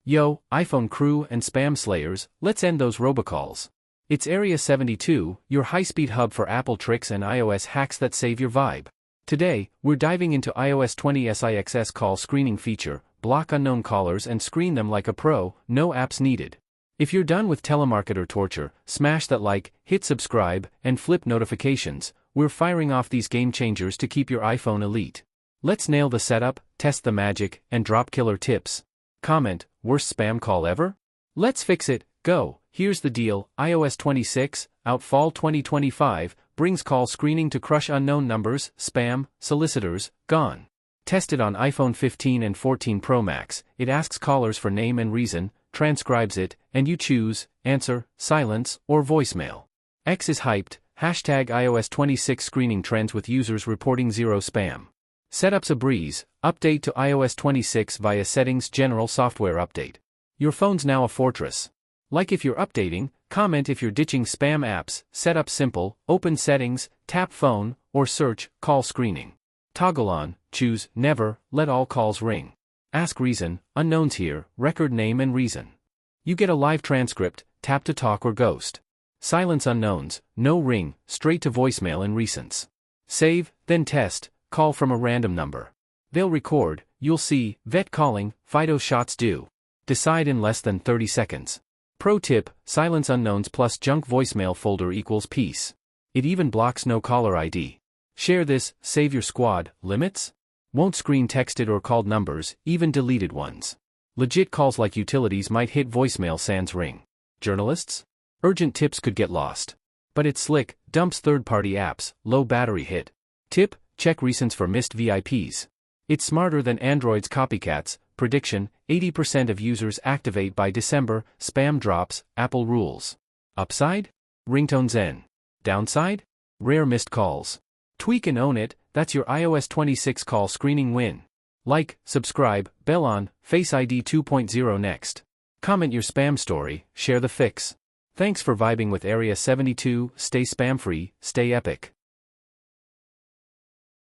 Yo, iPhone crew and spam slayers, let's end those robocalls. It's Area 72, your high-speed hub for Apple tricks and iOS hacks that save your vibe. Today, we're diving into iOS 20 SIXS call screening feature, block unknown callers and screen them like a pro, no apps needed. If you're done with telemarketer torture, smash that like, hit subscribe, and flip notifications. We're firing off these game changers to keep your iPhone elite. Let's nail the setup, test the magic, and drop killer tips. Comment, worst spam call ever? Let's fix it, go. Here's the deal, iOS 26, out fall 2025, brings call screening to crush unknown numbers, spam, solicitors, gone. Tested on iPhone 15 and 14 Pro Max, it asks callers for name and reason, transcribes it, and you choose, answer, silence, or voicemail. X is hyped, hashtag iOS 26 screening trends with users reporting zero spam. Setup's a breeze, update to iOS 26 via Settings General Software Update. Your phone's now a fortress. Like if you're updating, comment if you're ditching spam apps, setup simple, open settings, tap phone, or search, call screening. Toggle on, choose, never, let all calls ring. Ask reason, unknowns here, record name and reason. You get a live transcript, tap to talk or ghost. Silence unknowns, no ring, straight to voicemail and recents. Save, then test, call from a random number. They'll record, you'll see, vet calling, FIDO shots due. Decide in less than 30 seconds. Pro tip, silence unknowns plus junk voicemail folder equals peace. It even blocks no caller ID. Share this, save your squad, limits? Won't screen texted or called numbers, even deleted ones. Legit calls like utilities might hit voicemail sans ring. Journalists? Urgent tips could get lost. But it's slick, dumps third-party apps, low battery hit. Tip, check recents for missed VIPs. It's smarter than Android's copycats. Prediction, 80% of users activate by December, spam drops, Apple rules. Upside? Ringtone zen. Downside? Rare missed calls. Tweak and own it, that's your iOS 26 call screening win. Like, subscribe, bell on, Face ID 2.0 next. Comment your spam story, share the fix. Thanks for vibing with Area 72, stay spam free, stay epic.